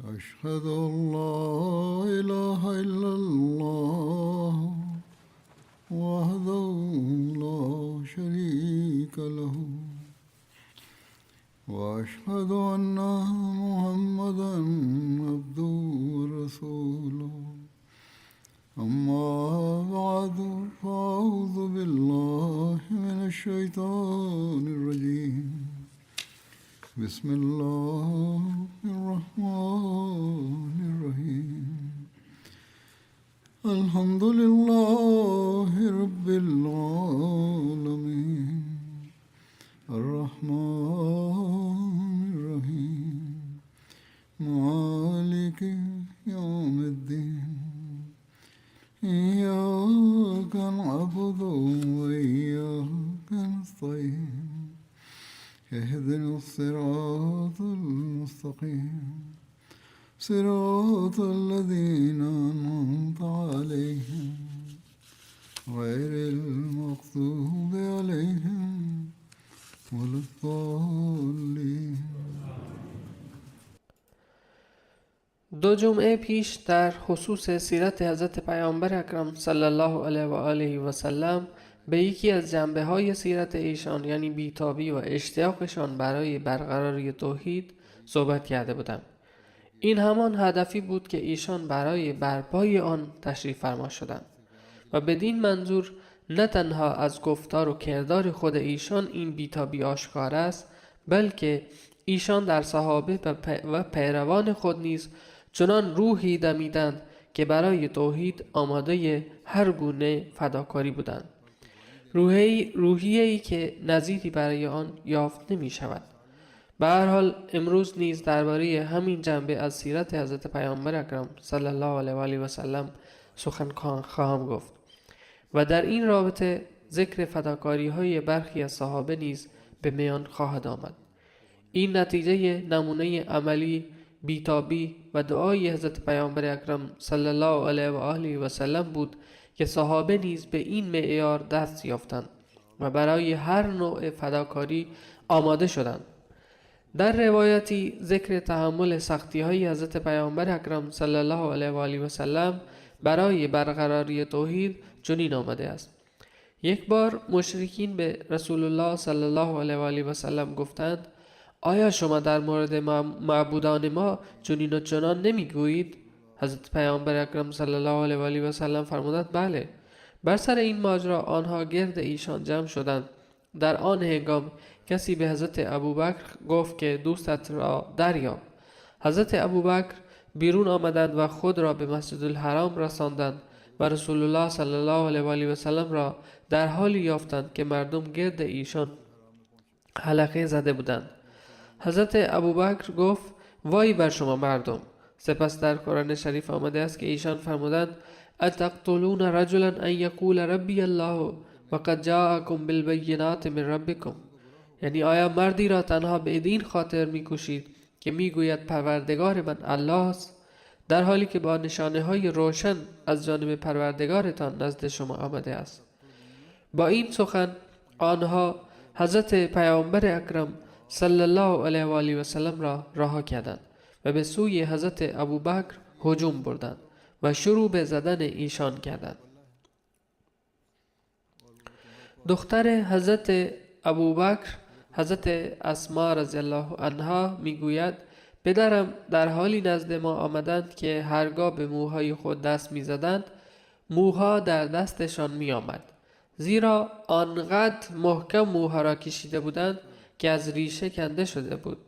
أشهد أن لا إله إلا الله وحده لا شريك له وأشهد أن محمدا عبده ورسوله أما بعد فأعوذ بالله من الشيطان الرجيم بسم الله الرحمن الرحيم الحمد لله رب العالمين الرحمن الرحيم مالك يوم الدين إياك نعبد وإياك نستعين اهدنا الصراط المستقيم صراط الذين أنعمت عليهم غير المغضوب عليهم ولا الضالين. دو جمعه پیش در خصوص سیرت حضرت پیامبر اکرم صلی الله علیه و آله و سلم به یکی از جنبه‌های سیرت ایشان یعنی بی‌تابی و اشتیاقشان برای برقراری توحید صحبت کرده بودم. این همان هدفی بود که ایشان برای برپای آن تشریف فرما شدند و بدین منظور نه تنها از گفتار و کردار خود ایشان این بی‌تابی آشکار است، بلکه ایشان در صحابه و پیروان خود نیز چنان روحی دمیدند که برای توحید آماده هر گونه فداکاری بودند. روحیه‌ای که نظیری برای آن یافت نمی شود. به هر حال امروز نیز درباره همین جنبه از سیرت حضرت پیامبر اکرم صلی الله علیه و آله و سلم سخن خواهم گفت و در این رابطه ذکر فداکاری های برخی از صحابه نیز به میان خواهد آمد. این نتیجه نمونه عملی بی‌تابی و دعای حضرت پیامبر اکرم صلی الله علیه و آله و سلم بود که صحابه نیز به این معیار دست یافتند و برای هر نوع فداکاری آماده شدند. در روایتی ذکر تحمل سختی های حضرت پیامبر اکرم صلی الله علیه و آله و سلم برای برقراری توحید چنین آمده است: یک بار مشرکین به رسول الله صلی الله علیه و آله و سلم گفتند: آیا شما در مورد معبودان ما چنین و چنان نمیگویید؟ حضرت پیامبر اکرم صلی الله علیه و آله و سلم فرمودند: بله. بر سر این ماجرا آنها گرد ایشان جمع شدند. در آن هنگام کسی به حضرت ابوبکر گفت که دوستت را دریاب. حضرت ابوبکر بیرون آمدند و خود را به مسجد الحرام رساندند و رسول الله صلی الله علیه و آله و سلم را در حالی یافتند که مردم گرد ایشان حلقه زده بودند. حضرت ابوبکر گفت: وای بر شما مردم. سپس در قرآن شریف آمده است که ایشان فرمودند: اتقتلون رجلا ان یقول ربی الله وقد جاءکم بالبینات من ربکم. یعنی آیا مردی را تنها به این خاطر میکشید که میگوید پروردگار من الله است، در حالی که با نشانه های روشن از جانب پروردگارتان نزد شما آمده است؟ با این سخن آنها حضرت پیامبر اکرم صلی الله علیه و آله و سلم را رها کردند و به سوی حضرت ابوبکر هجوم بردند و شروع به زدن ایشان کردند. دختر حضرت ابوبکر حضرت اسما رضی الله عنها میگوید: پدرم در حالی نزد ما آمدند که هرگاه به موهای خود دست میزدند موها در دستشان میآمد، زیرا آنقدر محکم موها را کشیده بودند که از ریشه کنده شده بود.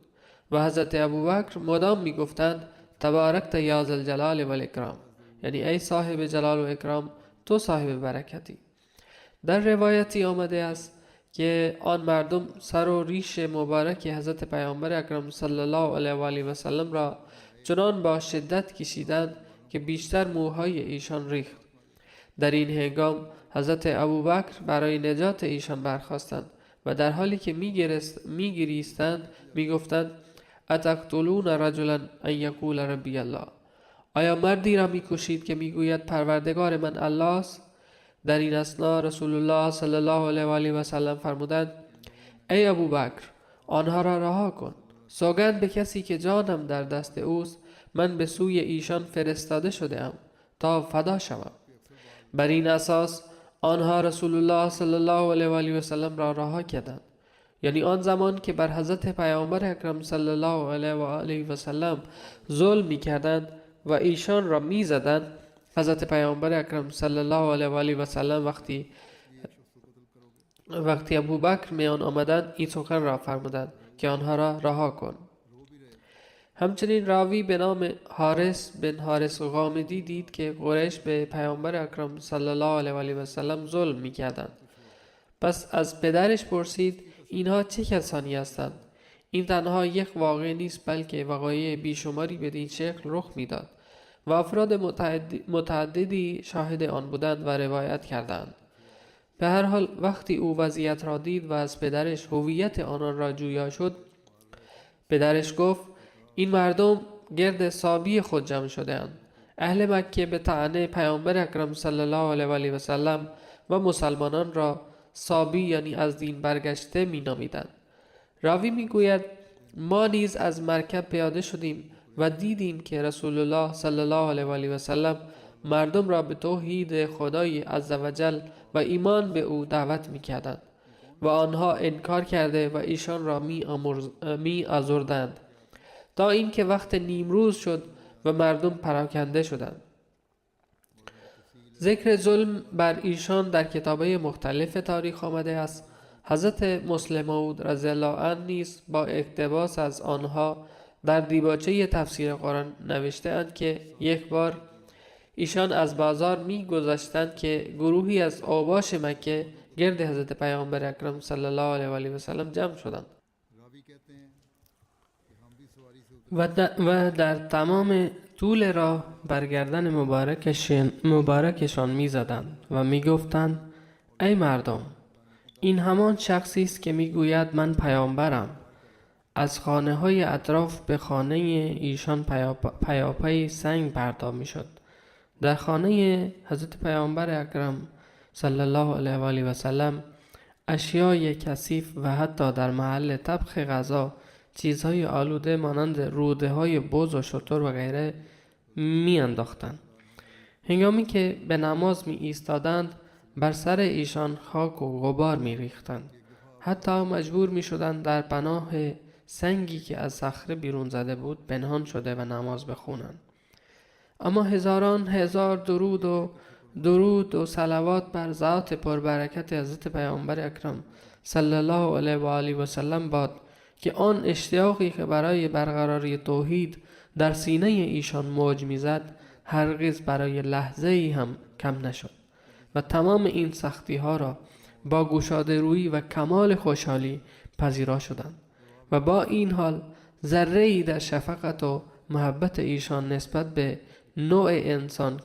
و حضرت ابوبکر مدام میگفتند: تبارکت یا ذوالجلال و الاکرام، یعنی ای صاحب جلال و اکرام، تو صاحب برکتی. در روایتی آمده است که آن مردم سر و ریش مبارک حضرت پیامبر اکرم صلی الله علیه و آله و سلم را چنان با شدت کشیدند که بیشتر موهای ایشان ریخت. در این هنگام حضرت ابوبکر برای نجات ایشان برخاستند و در حالی که میگریستند میگفتند: اتقتلون رجلا ان یقول ربی الله. آیا مردی را میکشید که میگوید پروردگار من الله است؟ در این اثنا رسول الله صلی الله علیه و آله و سلم فرمودند: ای ابوبکر، آنها را رها کن. سوگند به کسی که جانم در دست اوست، من به سوی ایشان فرستاده شده ام تا فدا شوم. بر این اساس آنها رسول الله صلی الله علیه و آله و سلم را رها کردند. یعنی آن زمان که بر حضرت پیامبر اکرم صلی الله علیه و آله و سلم ظلم می‌کردند و ایشان را می‌زدند، حضرت پیامبر اکرم صلی الله علیه و آله و سلم وقتی ابوبکر میان آمدند این سخن را فرمودند که آنها را رها کن. همچنین راوی به نام حارث بن حارث غامدی دید که قریش به پیامبر اکرم صلی الله علیه و آله و سلم ظلم می‌کردند. پس از پدرش پرسید اینها چه کسانی هستند؟ این تنها یک واقعه نیست بلکه وقایع بیشماری بدین شکل رخ میداد و افراد متعددی شاهد آن بودند و روایت کردند. به هر حال وقتی او وضعیت را دید و از پدرش هویت آنان را جویا شد، پدرش گفت این مردم گرد صابی خود جمع شده اند. اهل مکه به طعنه پیامبر اکرم صلی الله علیه و آله و سلم و مسلمانان را صابی یعنی از دین برگشته می نامیدند. راوی می گوید ما نیز از مرکب پیاده شدیم و دیدیم که رسول الله صلی الله علیه و آله و سلم مردم را به توحید خدای عزوجل و ایمان به او دعوت می کردند و آنها انکار کرده و ایشان را می آزردند تا اینکه وقت نیمروز شد و مردم پراکنده شدند. ذکر ظلم بر ایشان در کتابه مختلف تاریخ آمده است. حضرت مسلم موعود رضی الله عنه نیز با اقتباس از آنها در دیباچه تفسیر قرآن نوشته اند که یک بار ایشان از بازار می گذشتند که گروهی از اوباش مکه گرد حضرت پیامبر اکرم صلی الله علیه و آله و سلم جمع شدند و در تمام طول راه بر گردن مبارکشان می زدند و می گفتند ای مردم، این همان شخصی است که می گوید من پیامبرم. از خانه های اطراف به خانه ایشان پیاپی سنگ پرتاب می شد. در خانه حضرت پیامبر اکرم صلی الله علیه و آله و سلم اشیای کثیف و حتی در محل طبخ غذا چیزهای آلوده مانند روده های بز و شتر و غیره می انداختند. هنگامی که به نماز می ایستادند بر سر ایشان خاک و غبار می ریختند. حتی مجبور می شدند در پناه سنگی که از صخره بیرون زده بود پنهان شده و نماز بخونند. اما هزاران هزار درود و صلوات بر ذات پربرکت حضرت پیامبر اکرم صلی الله علیه و آله و سلم باد که آن اشتیاقی که برای برقراری توحید در سینه ایشان موج میزد هرگز برای لحظه ای هم کم نشد و تمام این سختی ها را با گشاده رویی و کمال خوشحالی پذیرا شدند و با این حال ذره ای در شفقت و محبت ایشان نسبت به نوع انسان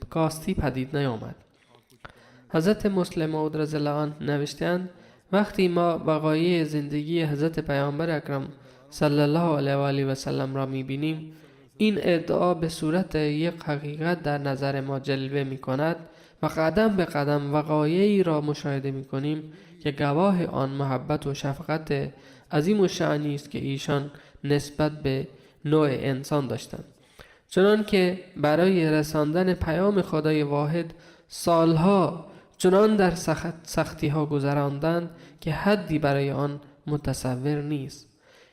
کاستی پدید نیامد. حضرت مسلم موعود رضی الله عنه نوشتند وقتی ما وقایع زندگی حضرت پیامبر اکرم صلی الله علیه و آله و سلم را می‌بینیم، این ادعا به صورت یک حقیقت در نظر ما جلوه می‌کند و قدم به قدم وقایعی را مشاهده می‌کنیم که گواه آن محبت و شفقت عظیم و شأنی است که ایشان نسبت به نوع انسان داشتند. چنان که برای رساندن پیام خدای واحد سالها چنان در سختی ها گذراندند که حدی برای آن متصور نیست.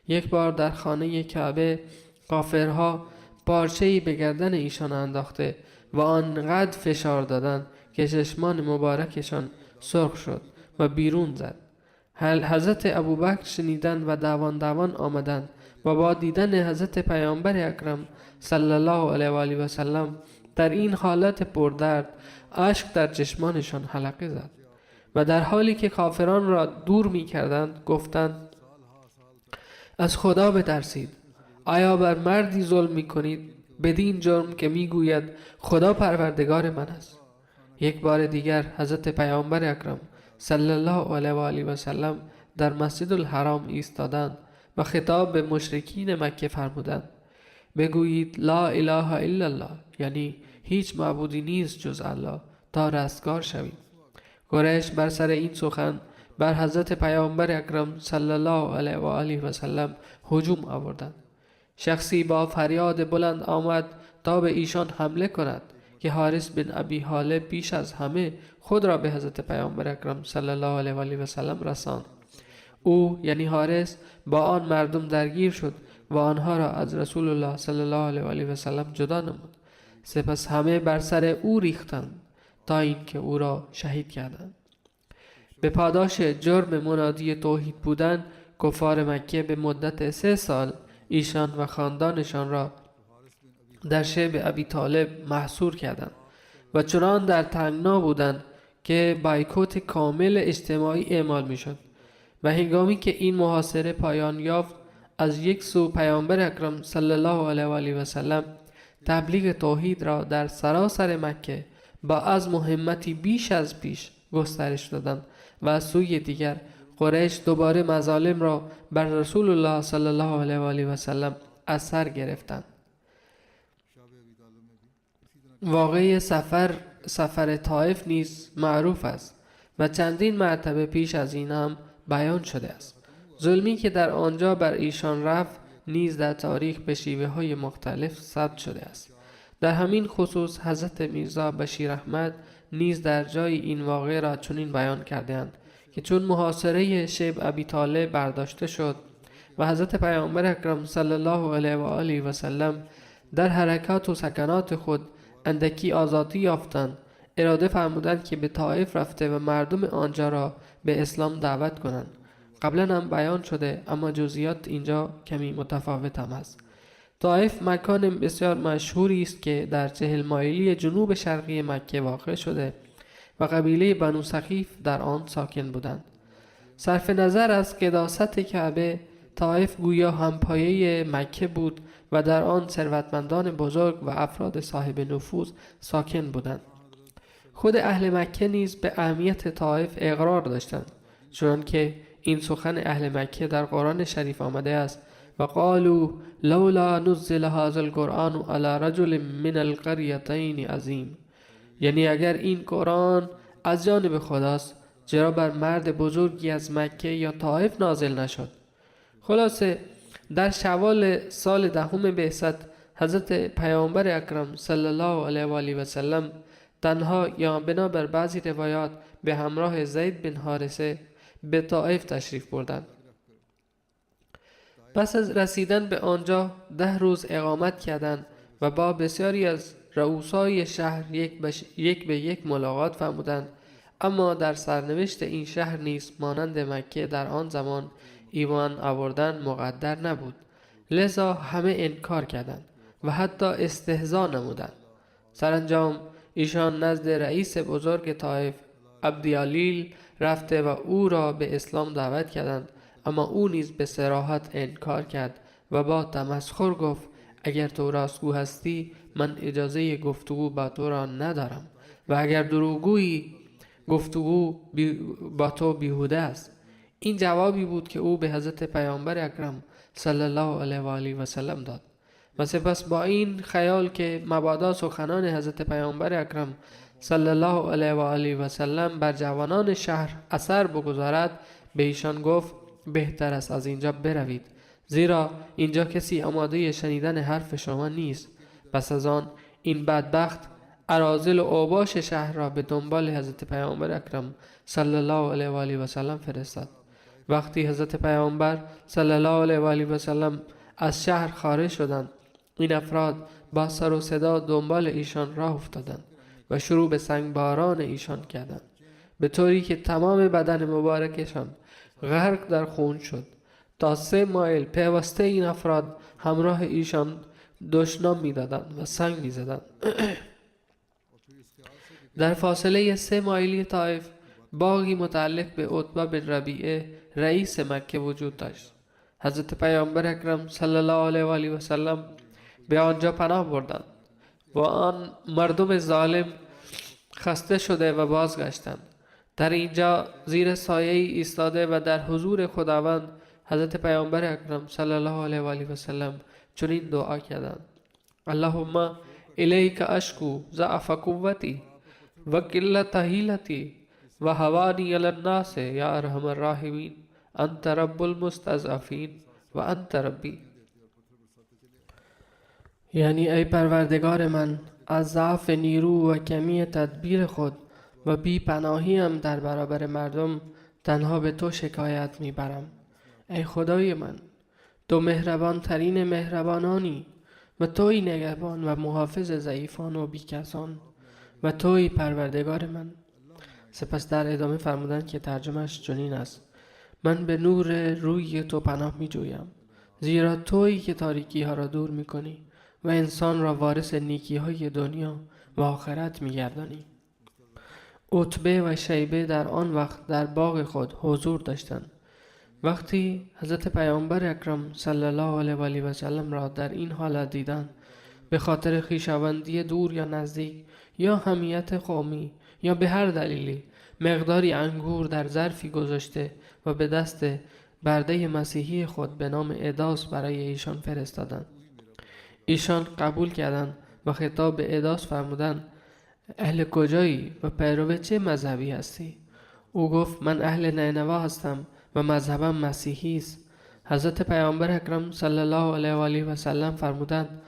یک بار در خانه کعبه کافرها پارچه‌ای به گردن ایشان انداخته و آنقدر فشار دادند که چشمان مبارکشان سرخ شد و بیرون زد. حضرت ابوبکر شنیدند و دوان آمدند و با دیدن حضرت پیامبر اکرم صلی الله علیه و آله و سلم در این حالت پردرد اشک در چشمانشان حلقه زد و در حالی که کافران را دور می کردند گفتند از خدا بترسید. آیا بر مردی ظلم می کنید بدین جرم که می گوید خدا پروردگار من است؟ یک بار دیگر حضرت پیامبر اکرم صلی الله علیه و آله و سلم در مسجد الحرام ایستادند و خطاب به مشرکین مکه فرمودند بگویید لا اله الا الله، یعنی هیچ معبودی نیست جز الله، تا رستگار شوید. قریش بر سر این سخن بر حضرت پیامبر اکرم صلی الله علیه و آله و سلم هجوم آوردند. شخصی با فریاد بلند آمد تا به ایشان حمله کند که حارث بن ابی حالب پیش از همه خود را به حضرت پیامبر اکرم صلی الله علیه و آله و سلم رساند. او یعنی حارث با آن مردم درگیر شد و آنها را از رسول الله صلی الله علیه و آله و سلم جدا نمود. سپس همه بر سر او ریختند تا اینکه او را شهید کردند. به پاداش جرم منادی توحید بودن، کفار مکه به مدت 3 سال ایشان و خاندانشان را در شعب ابی طالب محصور کردند و چنان در تنگنا بودند که بایکوت کامل اجتماعی اعمال می شد. و هنگامی که این محاصره پایان یافت، از یک سو پیامبر اکرم صلی الله علیه و آله و سلم تبلیغ توحید را در سراسر مکه با عزم و همتی بیش از پیش گسترش دادند و از سوی دیگر قریش دوباره مظالم را بر رسول الله صلی الله علیه و آله و سلم از سر گرفتند. واقعه سفر طائف نیز معروف است و چندین مرتبه پیش از این هم بیان شده است. ظلمی که در آنجا بر ایشان رفت نیز در تاریخ به شیوه های مختلف ثبت شده است. در همین خصوص حضرت میرزا بشیر احمد نیز در جای این واقعه را چنین بیان کردند که چون محاصره شعب ابی طالب برداشته شد و حضرت پیامبر اکرم صلی الله علیه و آله و سلم در حرکات و سکنات خود اندکی آزادی یافتند، اراده فرمودند که به طائف رفته و مردم آنجا را به اسلام دعوت کنند. قبلا هم بیان شده اما جزئیات اینجا کمی متفاوت هم است. طائف مکان بسیار مشهوری است که در 40 مایلی جنوب شرقی مکه واقع شده و قبیله بنو ثقیف در آن ساکن بودند. صرف نظر از قداست کعبه، طائف گویا همپایه مکه بود و در آن ثروتمندان بزرگ و افراد صاحب نفوذ ساکن بودند. خود اهل مکه نیز به اهمیت طائف اقرار داشتند، چنانکه این سخن اهل مکه در قرآن شریف آمده است: و قالوا لولا نزل هذا القرآن على رجل من القريتين عظیم. یعنی اگر این قرآن از جانب خداست، چرا بر مرد بزرگی از مکه یا طائف نازل نشد؟ خلاصه در شوال سال 10 بعثت حضرت پیامبر اکرم صلی الله علیه و آله و سلم تنها یا بنابر بعضی روایات به همراه زید بن حارثه به طائف تشریف بردند. پس از رسیدن به آنجا 10 روز اقامت کردند و با بسیاری از رؤسای شهر یک به یک ملاقات فرمودند. اما در سرنوشت این شهر نیز مانند مکه در آن زمان ایمان آوردن مقدر نبود، لذا همه انکار کردند و حتی استهزا نمودند. سرانجام ایشان نزد رئیس بزرگ طائف عبدیالیل رفته و او را به اسلام دعوت کردند، اما او نیز به صراحت انکار کرد و با تمسخر گفت: اگر تو راستگو هستی من اجازه گفتگو با تو را ندارم و اگر دروغگویی گفتگو با تو بیهوده است. این جوابی بود که او به حضرت پیامبر اکرم صلی الله علیه و آله و سلم داد و سپس با این خیال که مبادا سخنان حضرت پیامبر اکرم صلی الله علیه و آله و سلم بر جوانان شهر اثر بگذارد به ایشان گفت: بهتر است از اینجا بروید، زیرا اینجا کسی آماده شنیدن حرف شما نیست. پس از آن این بدبخت اراذل و اوباش شهر را به دنبال حضرت پیامبر اکرم صلی الله علیه و آله و سلم فرستاد. وقتی حضرت پیامبر صلی الله علیه و آله و سلم از شهر خارج شدند، این افراد با سر و صدا دنبال ایشان راه افتادند و شروع به سنگباران ایشان کردند، به طوری که تمام بدن مبارکشان غرق در خون شد. تا 3 مایل پیوسته این افراد همراه ایشان دشنام می‌دادند و سنگ می‌زدند. در فاصله 3 مایلی طائف باغی متعلق به عتبه بن ربیعه رئیس مکه وجود داشت. حضرت پیامبر اکرم صلی الله علیه و آله و سلم به آنجا پناه بردند و آن مردم ظالم خسته شده و بازگشتند. در اینجا زیر سایه ایستاده و در حضور خداوند حضرت پیامبر اکرم صلی الله علیه و آله و سلم چنین دعا کردند: اللهم الیک اشکو ضعف قوتی و قلت حیلتی و هوانی الی الناس یا ارحم الراحمین انت رب المستضعفین و انت ربی. یعنی ای پروردگار من، از ضعف نیرو و کمی تدبیر خود و بی پناهیم در برابر مردم تنها به تو شکایت میبرم. ای خدای من، تو مهربان ترین مهربانانی و توی نگهبان و محافظ ضعیفان و بیکسان و توی پروردگار من. سپس در ادامه فرمودند که ترجمهش چنین است: من به نور روی تو پناه می جویم، زیرا تویی که تاریکی ها را دور می کنی و انسان را وارث نیکی های دنیا و آخرت می گردانی. عتبه و شیبه در آن وقت در باغ خود حضور داشتند. وقتی حضرت پیامبر اکرم صلی الله علیه و آله و سلم را در این حالت دیدند، به خاطر خویشاوندی دور یا نزدیک یا حمیت قومی یا به هر دلیلی مقداری انگور در ظرفی گذاشته و به دست برده مسیحی خود به نام اداس برای ایشان فرستادند. ایشان قبول کردند و خطاب به اداس فرمودند: اهل کجایی و پیرو چه مذهبی هستی؟ او گفت: من اهل نینوا هستم و مذهبم مسیحی است. حضرت پیامبر اکرم صلی الله علیه و آله و سلم فرمودند: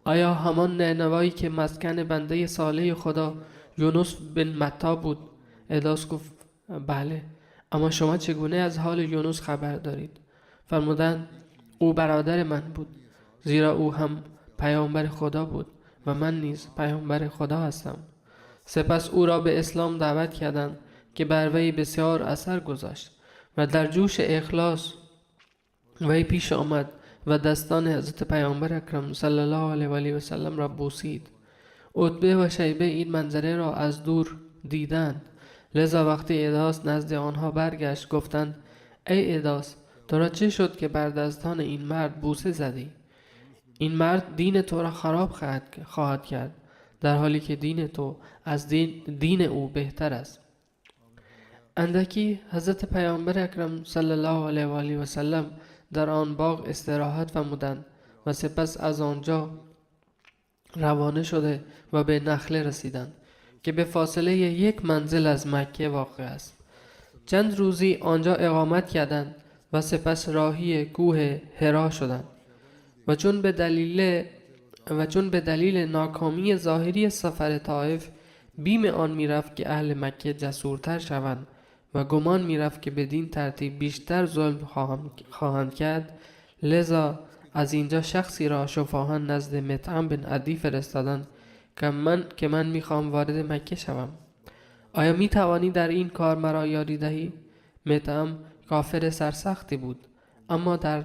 آیا همان نینوایی که مسکن بنده صالح خدا یونس بن متی بود؟ اداس گفت: بله. اما شما چگونه از حال یونس خبر دارید؟ فرمودند: او برادر من بود، زیرا او هم پیامبر خدا بود و من نیز پیامبر خدا هستم. سپس او را به اسلام دعوت کردند که بر وی بسیار اثر گذاشت و در جوش اخلاص وی پیش آمد و دستان حضرت پیامبر اکرم صلی الله علیه و آله و سلم را بوسید. عتبه و شیبه این منظره را از دور دیدند، لذا وقتی اداس نزد آنها برگشت گفتند: ای اداس، تو را چه شد که بر دستان این مرد بوسه زدی؟ این مرد دین تو را خراب خواهد کرد، در حالی که دین تو از دین او بهتر است. اندکی حضرت پیامبر اکرم صلی الله علیه و آله و سلم در آن باغ استراحت فرمودند و سپس از آنجا روانه شده و به نخله رسیدند که به فاصله 1 منزل از مکه واقع است. چند روزی آنجا اقامت کردند و سپس راهی کوه حرا شدند و چون به دلیل ناکامی ظاهری سفر طائف بیم آن میرفت که اهل مکه جسورتر شوند و گمان میرفت که بدین ترتیب بیشتر ظلم خواهند کرد، لذا از اینجا شخصی را شفاهان نزد مطعم بن عدی فرستادند که من میخوام وارد مکه شوم. آیا میتوانی در این کار مرا یاری دهی؟ مطعم کافر سرسختی بود، اما در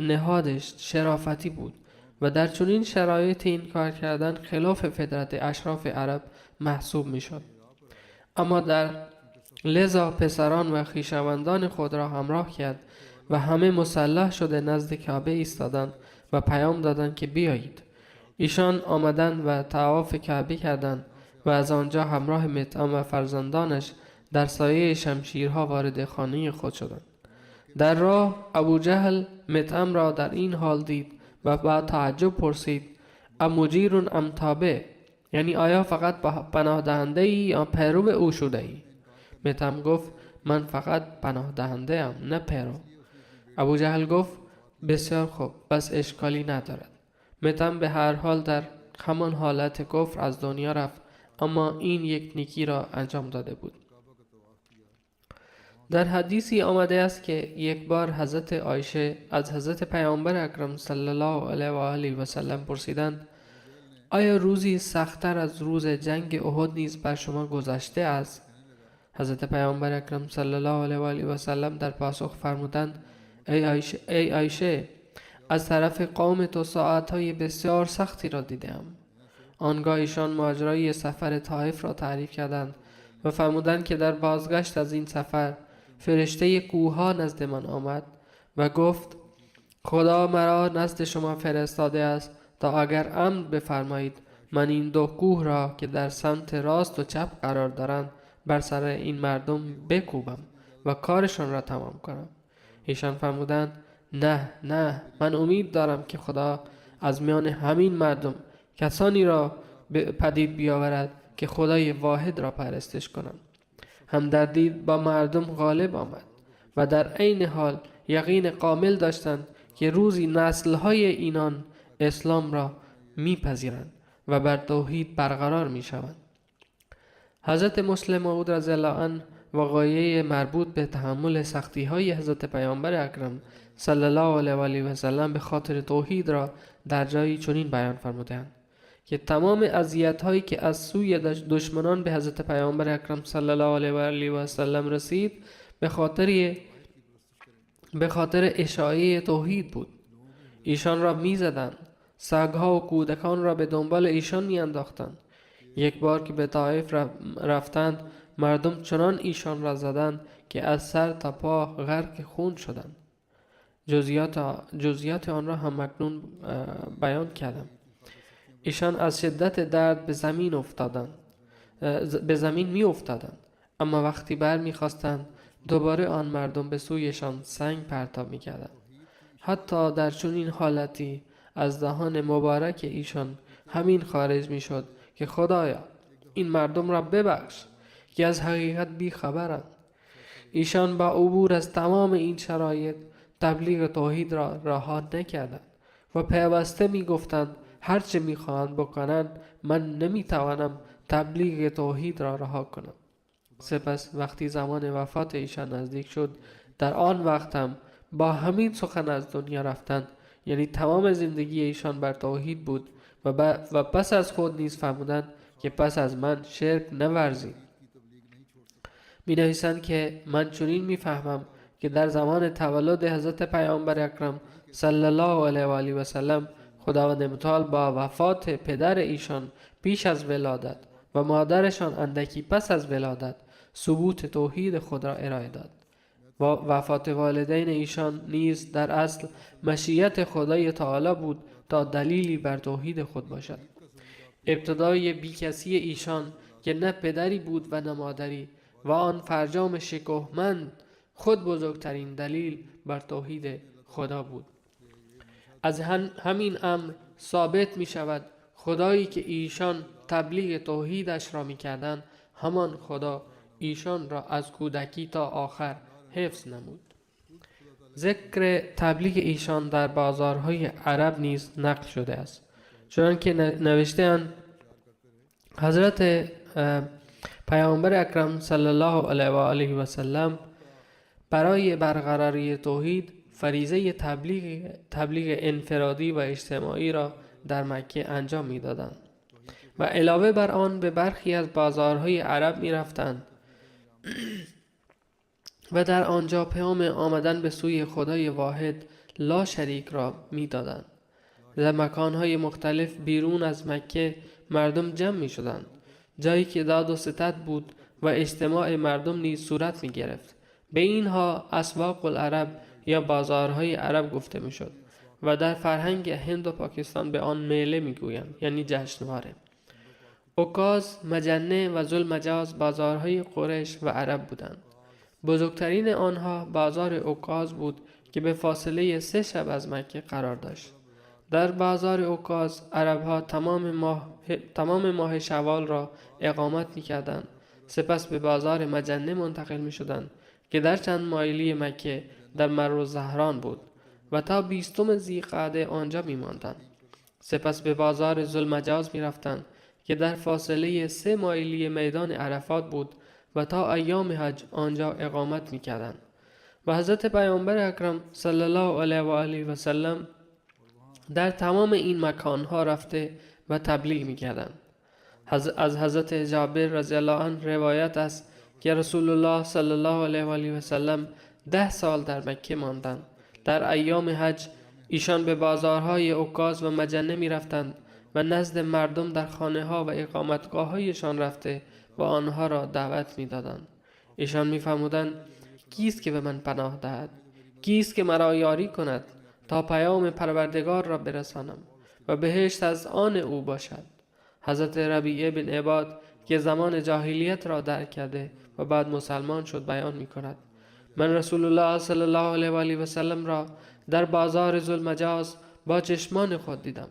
نهادش شرافتی بود و در چنین شرایط این کار کردن خلاف فطرت اشراف عرب محسوب میشد. اما لذا پسران و خویشاوندان خود را همراه کرد و همه مسلح شده نزد کعبه ایستادند و پیام دادند که بیایید. ایشان آمدند و طواف کعبه کردند و از آنجا همراه مطعم و فرزندانش در سایه شمشیرها وارد خانه خود شدند. در راه ابو جهل مطعم را در این حال دید و بعد تعجب پرسید: امجیر ام تابع؟ یعنی آیا فقط پناه دهنده ای یا پیرو او شده ای؟ مطعم گفت: من فقط پناه دهنده ام، نه پیرو. ابو جهل گفت: بسیار خوب، پس اشکالی ندارد. مطعم به هر حال در همان حالت کفر از دنیا رفت، اما این یک نیکی را انجام داده بود. در حدیثی آمده است که یک بار حضرت عایشه از حضرت پیامبر اکرم صلی الله علیه و آله و سلم پرسیدند: آیا روزی سخت‌تر از روز جنگ احد نیز بر شما گذشته است؟ حضرت پیامبر اکرم صلی الله علیه و آله و سلم در پاسخ فرمودند: ای عایشه، از طرف قوم تو ساعتهای بسیار سختی را دیدم. آنگاه ایشان ماجرای سفر طائف را تعریف کردند و فرمودند که در بازگشت از این سفر فرشته کوها نزد من آمد و گفت: خدا مرا نزد شما فرستاده است تا اگر امر بفرمایید من این 2 کوه را که در سمت راست و چپ قرار دارند بر سر این مردم بکوبم و کارشان را تمام کنم. ایشان فرمودند: نه، من امید دارم که خدا از میان همین مردم کسانی را پدید بیاورد که خدای واحد را پرستش کنند. همدردی با مردم غالب آمد و در عین حال یقین کامل داشتند که روزی نسل‌های اینان اسلام را می‌پذیرند و بر توحید برقرار می‌شوند. حضرت مسلم موعود رضی الله عنه وقایع مربوط به تحمل سختی‌های حضرت پیامبر اکرم صلی الله علیه و آله و سلم به خاطر توحید را در جایی چنین بیان فرمودند که تمام اذیت‌هایی که از سوی دشمنان به حضرت پیامبر اکرم صلی الله علیه و آله و سلم رسید به خاطر اشاعه توحید بود. ایشان را می‌زدند، سگ‌ها و کودکان را به دنبال ایشان می‌انداختند. یک بار که به طائف رفتند، مردم چنان ایشان را زدند که از سر تا پا غرق خون شدند. جزئیات آن را هم اکنون بیان کردم. ایشان از شدت درد به زمین می افتادند، اما وقتی بر می خواستند دوباره آن مردم به سویشان سنگ پرتاب می کردند. حتی در چنین حالتی از دهان مبارک ایشان همین خارج می شد که خدایا این مردم را ببخش که از حقیقت بی خبرند. ایشان با عبور از تمام این شرایط تبلیغ توحید را رها نکردند و پیوسته می گفتند هرچه می خواهند بکنند، من نمی توانم تبلیغ توحید را رها کنم. سپس وقتی زمان وفات ایشان نزدیک شد، در آن وقت هم با همین سخن از دنیا رفتند، یعنی تمام زندگی ایشان بر توحید بود و پس از خود نیز فرمودند که پس از من شرک نورزید. می نویسند که من چنین می فهمم که در زمان تولد حضرت پیامبر اکرم صلی الله علیه و آله و سلم خداوند متعال با وفات پدر ایشان پیش از ولادت و مادرشان اندکی پس از ولادت ثبوت توحید خود را ارائه داد. و وفات والدین ایشان نیز در اصل مشیت خدای تعالی بود تا دلیلی بر توحید خود باشد. ابتدای بیکسی ایشان که نه پدری بود و نه مادری و آن فرجام شکوهمند خود بزرگترین دلیل بر توحید خدا بود. از همین امر ثابت می شود خدایی که ایشان تبلیغ توحیدش را می کردند، همان خدا ایشان را از کودکی تا آخر حفظ نمود. ذکر تبلیغ ایشان در بازارهای عرب نیز نقل شده است، چنانکه نوشته اند حضرت پیامبر اکرم صلی الله علیه و آله و سلم برای برقراری توحید فریضه تبلیغ انفرادی و اجتماعی را در مکه انجام می‌دادند و علاوه بر آن به برخی از بازارهای عرب می‌رفتند و در آنجا پیام آمدن به سوی خدای واحد لا شریک را می‌دادند. در مکانهای مختلف بیرون از مکه مردم جمع می‌شدند، جایی که داد و ستد بود و اجتماع مردم نیز صورت می‌گرفت. به اینها اسواق العرب یا بازارهای عرب گفته می‌شد و در فرهنگ هند و پاکستان به آن میله می‌گویند، یعنی جشنواره. عکاظ، مجنه و ذوالمجاز بازارهای قریش و عرب بودند. بزرگترین آنها بازار عکاظ بود که به فاصله 3 شب از مکه قرار داشت. در بازار عکاظ عربها تمام ماه شوال را اقامت می‌کردند، سپس به بازار مجنه منتقل می‌شدند که در چند مایلی مکه در مروزهران بود و تا 20 ذی‌قعده آنجا می‌ماندند. سپس به بازار ذوالمجاز می‌رفتند که در فاصله 3 مایلی میدان عرفات بود و تا ایام حج آنجا اقامت می‌کردند. و حضرت پیامبر اکرم صلی الله علیه و آله و سلم در تمام این مکانها رفته و تبلیغ می‌کردند. از حضرت جابر رضی الله عنه روایت است که رسول الله صلی الله علیه و آله و سلم 10 سال در مکه ماندند. در ایام حج ایشان به بازارهای عکاظ و مجنه می‌رفتند و نزد مردم در خانه‌ها و اقامتگاه‌هایشان رفته و آنها را دعوت می‌دادند. ایشان می‌فرمودند کیست که به من پناه دهد؟ کیست که مرا یاری کند تا پیام پروردگار را برسانم و بهشت از آن او باشد؟ حضرت ربیعه بن عباد که زمان جاهلیت را درک کرده و بعد مسلمان شد بیان می‌کند من رسول الله صلی الله علیه و آله و سلم را در بازار ذوالمجاز با چشمان خود دیدم.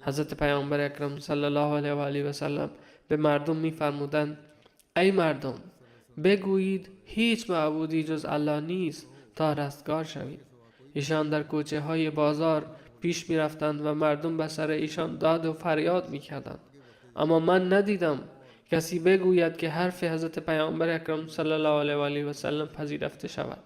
حضرت پیامبر اکرم صلی الله علیه و آله و سلم به مردم می‌فرمودند ای مردم، بگویید هیچ معبودی جز الله نیست تا رستگار شوید. ایشان در کوچه های بازار پیش می رفتند و مردم به سر ایشان داد و فریاد می کردند. اما من ندیدم کسی بگوید که حرف حضرت پیامبر اکرم صلی الله علیه و آله و سلم پذیرفته شود.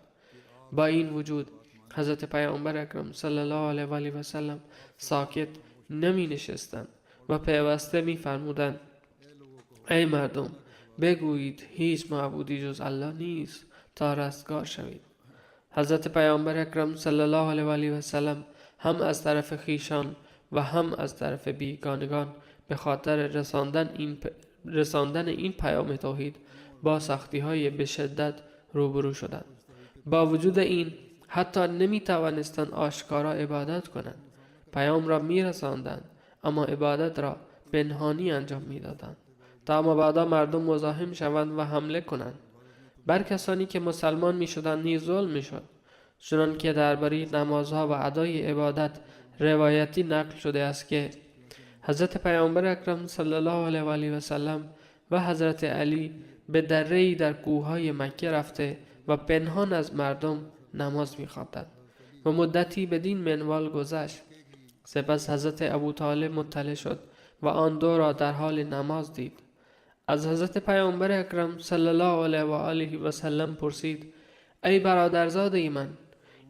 با این وجود حضرت پیامبر اکرم صلی الله علیه و آله و سلم ساکت نمی نشستند و پیوسته می فرمودند ای مردم، بگویید هیچ معبودی جز الله نیست تا رستگار شوید. حضرت پیامبر اکرم صلی الله علیه و آله و سلم هم از طرف خیشان و هم از طرف بیگانگان به خاطر رساندن این پیام توحید با سختی های به شدت روبرو شدند. با وجود این حتی نمی توانستند آشکارا عبادت کنند. پیام را می رساندند اما عبادت را پنهانی انجام می دادند تا مبادا مردم مزاحم شوند و حمله کنند. بر کسانی که مسلمان می شدند نیز ظلم می شد، چنان که درباره نمازها و ادای عبادت روایتی نقل شده است که حضرت پیامبر اکرم صلی الله علیه و آله و سلم و حضرت علی به دره‌ای در کوههای مکه رفته و پنهان از مردم نماز می خواندند و مدتی بدین منوال گذشت. سپس حضرت ابو طالب مطلع شد و آن دو را در حال نماز دید. از حضرت پیامبر اکرم صلی الله علیه و آله و سلم پرسید ای برادرزاده من،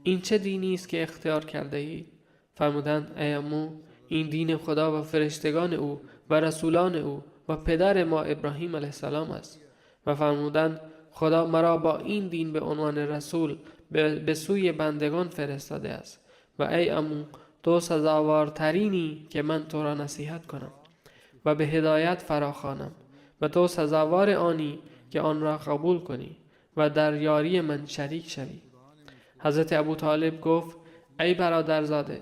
این چه دینی است که اختیار کرده ای؟ فرمودند ای عمو، این دین خدا و فرشتگان او و رسولان او و پدر ما ابراهیم علیه السلام است. و فرمودند خدا مرا با این دین به عنوان رسول به سوی بندگان فرستاده است و ای عمو، تو سزاوارترینی که من تو را نصیحت کنم و به هدایت فراخوانم و تو سزاوار آنی که آن را قبول کنی و در یاری من شریک شوی. حضرت ابو طالب گفت ای برادرزاده،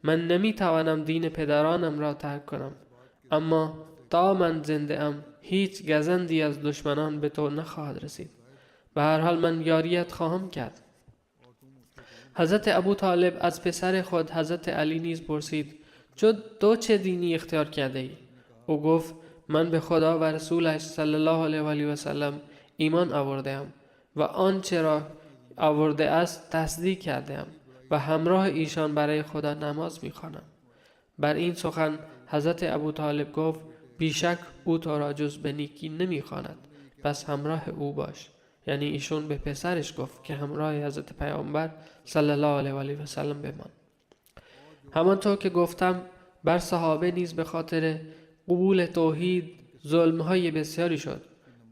من نمی توانم دین پدرانم را ترک کنم، اما تا من زنده ام هیچ گزندی از دشمنان به تو نخواهد رسید. به هر حال من یاریت خواهم کرد. حضرت ابو طالب از پسر خود حضرت علی نیز پرسید تو چه دینی اختیار کرده ای؟ او گفت من به خدا و رسولش صلی الله علیه و آله و سلم ایمان آورده‌ام و آنچه را آورده است تصدیق کرده‌ام و همراه ایشان برای خدا نماز می‌خوانم. بر این سخن حضرت ابو طالب گفت بیشک او تو را جز به نیکی نمی‌خواند، پس همراه او باش. یعنی ایشون به پسرش گفت که همراه حضرت پیامبر صلی الله علیه و آله و سلم بمان. همانطور که گفتم بر صحابه نیز به خاطر قبول توحید ظلم‌های بسیاری شد.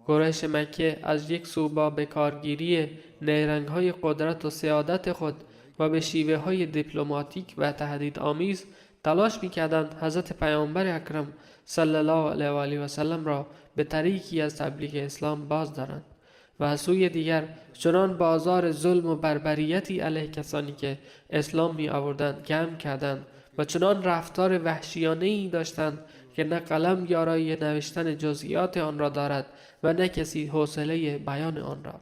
قریش مکه از یک سو با بکارگیری نیرنگ‌های قدرت و سیادت خود و به شیوه‌های دیپلماتیک و تهدیدآمیز تلاش می‌کردند حضرت پیامبر اکرم صلی الله علیه و آله و سلم را به طریقی از تبلیغ اسلام باز دارند و از سوی دیگر چنان بازار ظلم و بربریتی علیه کسانی که اسلام می آوردند گرم کردند و چنان رفتار وحشیانه‌ای داشتند که نه قلم یارای نوشتن جزئیات آن را دارد و نه کسی حوصله بیان آن را.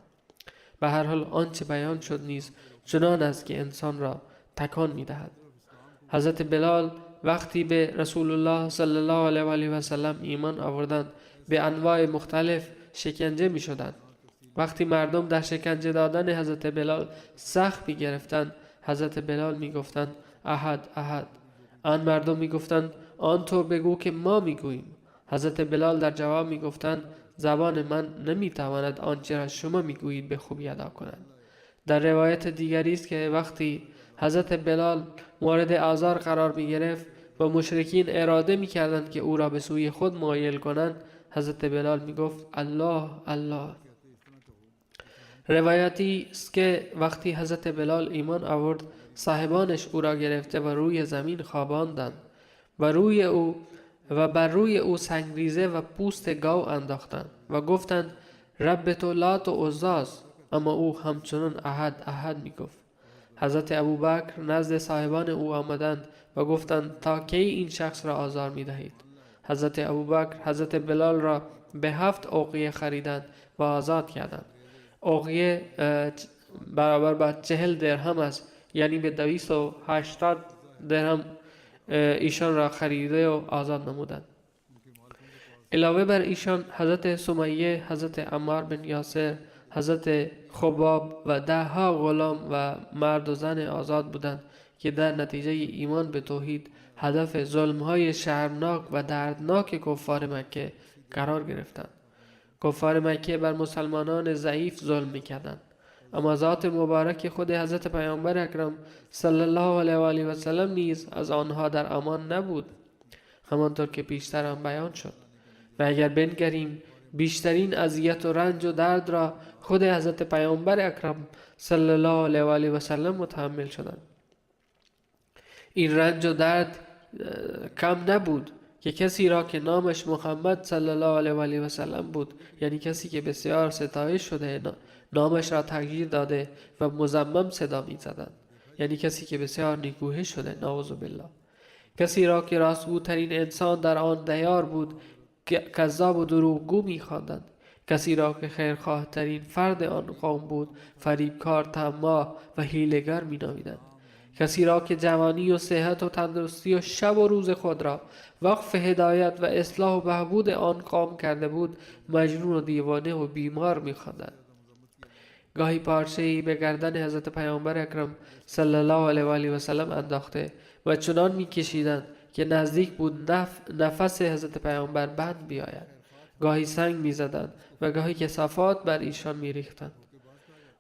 به هر حال آنچه بیان شد نیز چنان است که انسان را تکان می دهد. حضرت بلال وقتی به رسول الله صلی الله علیه و آله و سلم ایمان آوردند به انواع مختلف شکنجه می شدند. وقتی مردم در شکنجه دادن حضرت بلال سخت می گرفتند، حضرت بلال می گفتند احد احد. آن مردم می گفتند آن تو بگو که ما می گوییم. حضرت بلال در جواب می گفتند زبان من نمی تواند آنچه را شما می گویید به خوبی ادا کنند. در روایت دیگری است که وقتی حضرت بلال مورد آزار قرار می گرفت و مشرکین اراده می کردند که او را به سوی خود مایل کنند، حضرت بلال می گفت الله الله. روایتی است که وقتی حضرت بلال ایمان آورد صاحبانش او را گرفته و روی زمین خواباندند و بر روی او سنگریزه و پوست گاو انداختند و گفتند رب تو لات و عزاست، اما او همچنان احد احد می گفت. حضرت ابوبکر نزد صاحبان او آمدند و گفتند تا کی این شخص را آزار می دهید؟ حضرت ابوبکر حضرت بلال را به 7 اوقیه خریدند و آزاد کردند. اوقیه برابر با 40 درهم است، یعنی به 280 درهم ایشان را خریده و آزاد نمودند. علاوه بر ایشان حضرت سمیه، حضرت عمار بن یاسر، حضرت خباب و 10 غلام و مرد و زن آزاد بودند که در نتیجه ایمان به توحید هدف ظلم‌های شرمناک و دردناک کفار مکه قرار گرفتند. کفار مکه بر مسلمانان ضعیف ظلم می‌کردند، اما ذات مبارک خود حضرت پیامبر اکرم صلی الله علیه و آله و سلم نیز از آنها در امان نبود، همانطور که پیشتر هم بیان شد. و اگر بنگریم بیشترین اذیت و رنج و درد را خود حضرت پیامبر اکرم صلی الله علیه و آله و سلم متحمل شدند. این رنج و درد کم نبود که کسی را که نامش محمد صلی الله علیه و آله و سلم بود، یعنی کسی که بسیار ستایش شده، نامش را تغییر داده و مذمم صدا می زدند، یعنی کسی که بسیار نیکوهه شده، نعوذ بالله. کسی را که راستگوترین انسان در آن دیار بود کذاب و دروغگو می خواندند. کسی را که خیرخواه ترین فرد آن قوم بود فریبکار، طماع و حیله‌گر می نامیدند. کسی را که جوانی و صحت و تندرستی و شب و روز خود را وقف هدایت و اصلاح و بهبود آن قوم کرده بود مجنون و دیوانه و بیمار می خواندند. گاهی پارچه‌ای به گردن حضرت پیامبر اکرم صلی الله علیه و آله و سلم انداخته و چنان می‌کشیدند که نزدیک بود نفس حضرت پیامبر بند بیاید. گاهی سنگ می‌زدند و گاهی کثافات بر ایشان می‌ریختند.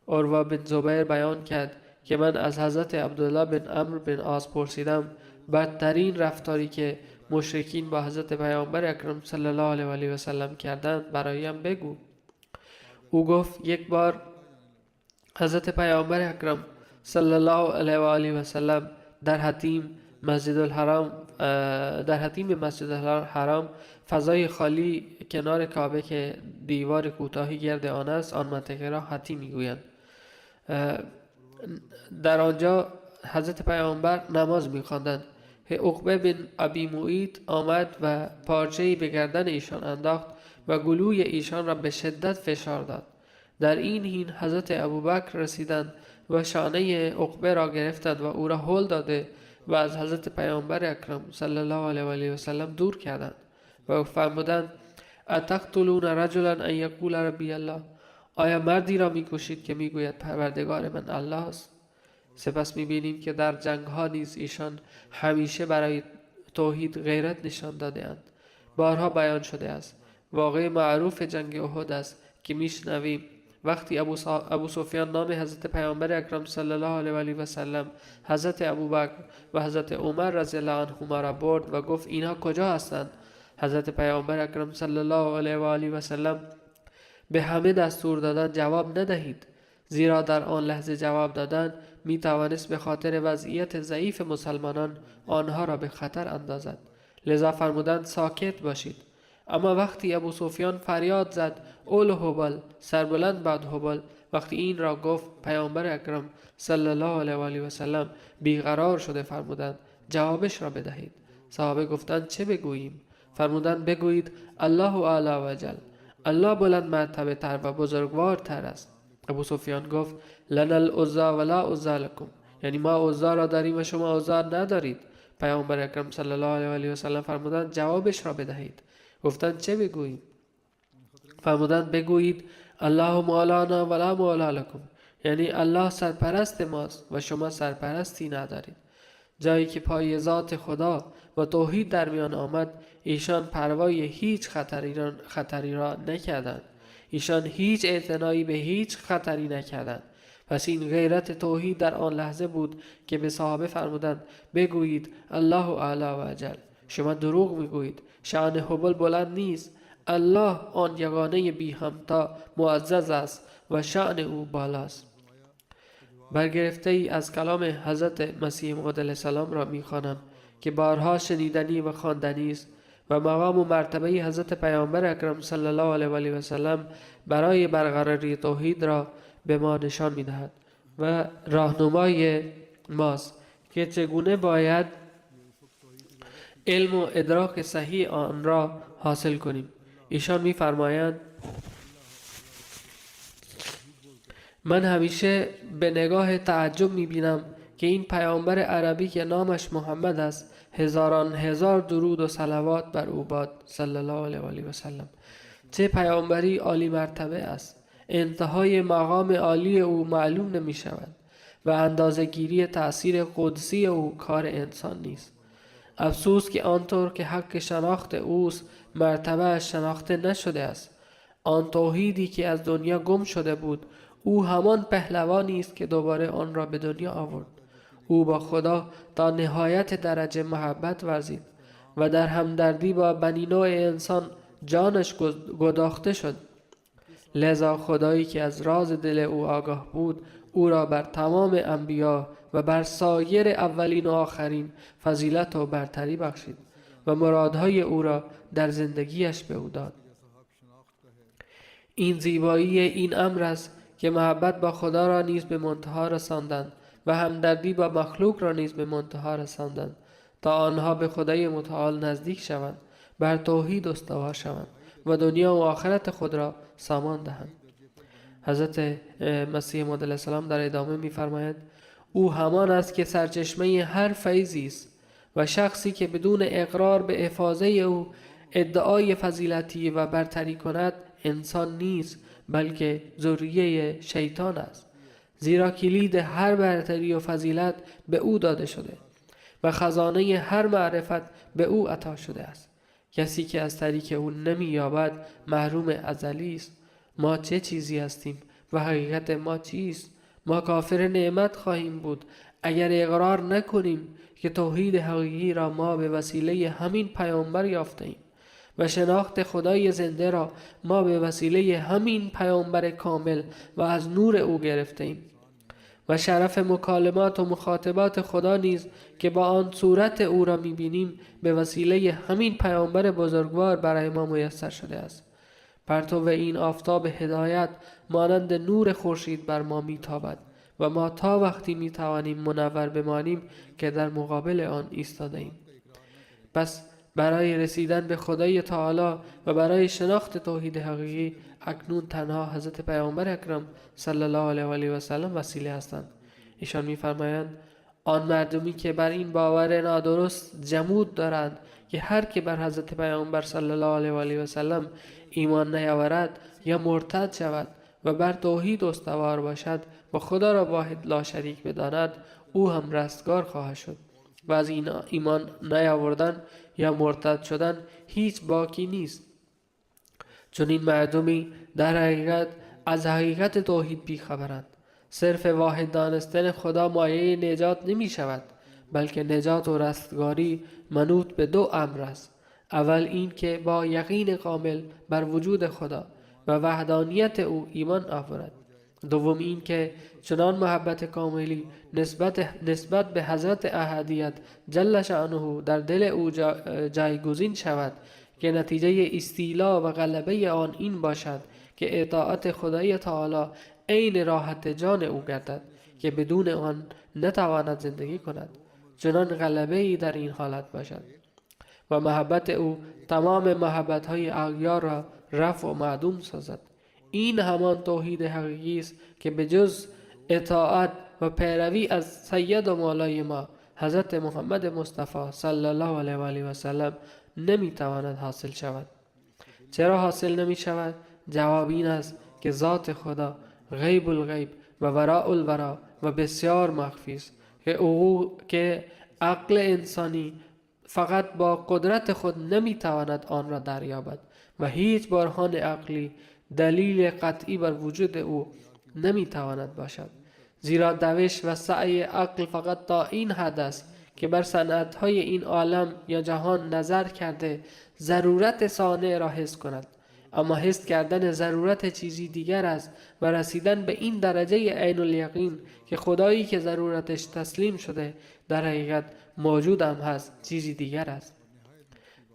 عروه بن زبیر بیان کرد که من از حضرت عبدالله بن عمرو بن عاص پرسیدم بدترین رفتاری که مشرکین با حضرت پیامبر اکرم صلی الله علیه و آله و سلم کردند برایم بگو. او گفت یک بار حضرت پیامبر اکرم صلی الله علیه و آله و سلم در حتیم مسجد الحرام فضای خالی کنار کعبه که دیوار کوتاهی گرد آن است، آن منطقه را حتیم میگویند، در آنجا حضرت پیامبر نماز می‌خواندند. عقبه بن ابی معیط آمد و پارچه‌ای به گردن ایشان انداخت و گلوی ایشان را به شدت فشار داد. در این حین حضرت ابوبکر رسیدند و شانه عقبه را گرفتند و او را هل داده و از حضرت پیامبر اکرم صلی الله علیه و آله و سلم دور کردند و فرمودند اتقتلون رجلا ان یقول ربی الله، آیا مردی را میکشید که میگوید پروردگار من الله است؟ سپس میبینیم که در جنگ ها نیز ایشان همیشه برای توحید غیرت نشان داده اند. بارها بیان شده است. واقع معروف جنگ احد است که میشنویم وقتی ابو سفیان نام حضرت پیامبر اکرم صلی الله علیه و آله و سلم، حضرت ابوبکر و حضرت عمر رضی الله عنهما را برد و گفت اینها کجا هستند؟ حضرت پیامبر اکرم صلی الله علیه و آله و سلم به همه دستور دادن جواب ندهید، زیرا در آن لحظه جواب دادن می توانست به خاطر وضعیت ضعیف مسلمانان آنها را به خطر اندازد. لذا فرمودند ساکت باشید. اما وقتی ابو سفیان فریاد زد اول هبل، سربلند بعد هبل، وقتی این را گفت پیامبر اکرم صلی الله علیه و آله و سلم بیقرار شده فرمودند جوابش را بدهید. صحابه گفتند چه بگوییم؟ فرمودند بگویید الله اعلی و جل، الله بلند مرتبه تر و بزرگوار تر است. ابو سفیان گفت لنا العزی ولا عزی لکم، یعنی ما عزی را داریم و شما عزی ندارید. پیامبر اکرم صلی الله علیه و آله و سلم فرمودند جوابش را بدهید. گفتند چه بگوییم؟ فرمودند بگویید الله مولانا ولا مولا لکم، یعنی الله سرپرست ماست و شما سرپرستی ندارید. جایی که پای ذات خدا و توحید در میان آمد ایشان پروای هیچ خطری را نکردند. ایشان هیچ اعتنایی به هیچ خطری نکردند. پس این غیرت توحید در آن لحظه بود که به صحابه فرمودند بگویید الله اعلی و اجل، شما دروغ میگویید، شأن هبل بلند نیست، الله آن یگانه بی همتا معزز است و شأن او بالاست. برگرفته ای از کلام حضرت مسیح موعود علیه السلام را میخوانم که بارها شنیدنی و خواندنی است و مقام و مرتبه حضرت پیامبر اکرم صلی الله علیه و آله و سلم برای برقراری توحید را به ما نشان میدهد و راهنمای ماست که چگونه باید علم و ادراک صحیح آن را حاصل کنیم. ایشان می‌فرمایند من همیشه به نگاه تعجب می‌بینم که این پیامبر عربی که نامش محمد است هزاران هزار درود و صلوات بر او باد صلی الله علیه و آله و سلم. چه پیامبری عالی مرتبه است. انتهای مقام عالی او معلوم نمی شود و اندازه گیری تأثیر قدسی او کار انسان نیست. افسوس که آنطور که حق شناخت اوست مرتبه شناخته نشده است. آن توحیدی که از دنیا گم شده بود، او همان پهلوانی است که دوباره آن را به دنیا آورد. او با خدا تا نهایت درجه محبت ورزید و در همدردی با بنی نوع انسان جانش گداخته شد. لذا خدایی که از راز دل او آگاه بود، او را بر تمام انبیا و بر سایر اولین و آخرین فضیلت و برتری بخشید و مرادهای او را در زندگیش به او داد. این زیبایی این امر است که محبت با خدا را نیز به منتها رساندند و همدردی با مخلوق را نیز به منتها رساندند تا آنها به خدای متعال نزدیک شوند، بر توحید استوار شوند و دنیا و آخرت خود را سامان دهند. حضرت مسیح موعود علیه السلام در ادامه می‌فرماید او همان است که سرچشمه هر فیضی است و شخصی که بدون اقرار به افاضه او ادعای فضیلتی و برتری کند انسان نیست، بلکه ذریه شیطان است. زیرا کلید هر برتری و فضیلت به او داده شده و خزانه هر معرفت به او عطا شده است. کسی که از طریق او نمی یابد محروم ازلی است. ما چه چیزی هستیم و حقیقت ما چیست؟ ما کافر نعمت خواهیم بود اگر اقرار نکنیم که توحید حقیقی را ما به وسیله همین پیامبر یافته ایم و شناخت خدای زنده را ما به وسیله همین پیامبر کامل و از نور او گرفته ایم و شرف مکالمات و مخاطبات خدا نیز که با آن صورت او را می‌بینیم به وسیله همین پیامبر بزرگوار برای ما میسر شده است. پرتو این آفتاب هدایت مانند نور خورشید بر ما میتابد و ما تا وقتی میتوانیم منور بمانیم که در مقابل آن ایستاده ایم. پس برای رسیدن به خدای تعالی و برای شناخت توحید حقیقی اکنون تنها حضرت پیامبر اکرم صلی الله علیه و آله و سلم وسیله هستند. ایشان می‌فرمایند آن مردمی که بر این باور نادرست جمود دارند که هر که بر حضرت پیامبر صلی الله علیه و آله و سلم ایمان نیاورد یا مرتد شود و بر توحید استوار باشد و خدا را واحد لا شریک بداند، او هم رستگار خواهد شد و از این ایمان نیاوردن یا مرتد شدن هیچ باکی نیست. چون این مردمی در حقیقت از حقیقت توحید بیخبرند. صرف واحد دانستن خدا مایه نجات نمی شود، بلکه نجات و رستگاری منوط به دو امر است. اول این که با یقین کامل بر وجود خدا و وحدانیت او ایمان آورد. دوم این که چنان محبت کاملی نسبت به حضرت احدیت جل شأنه در دل او جایگزین شود که نتیجه استیلا و غلبه آن این باشد که اطاعت خدای تعالی عین راحت جان او گردد که بدون آن نتواند زندگی کند. چنان غلبه‌ای در این حالت باشد و محبت او تمام محبت‌های اغیار را رفع و معدوم سازد. این همان توحید حقیقی است که به جز اطاعت و پیروی از سید و مولای ما حضرت محمد مصطفی صلی الله علیه و آله و سلم نمیتواند حاصل شود. چرا حاصل نمی شود؟ جواب این است که ذات خدا غیب الغیب و وراء الورا و بسیار مخفی است که عقل انسانی فقط با قدرت خود نمیتواند آن را دریابد و هیچ برهان عقلی دلیل قطعی بر وجود او نمیتواند باشد. زیرا دوش و سعی عقل فقط تا این حد است که بر صنعت‌های این عالم یا جهان نظر کرده ضرورت صانع را حس کند، اما حس کردن ضرورت چیزی دیگر است و رسیدن به این درجه عین الیقین که خدایی که ضرورتش تسلیم شده در حقیقت موجود هم هست چیزی دیگر است.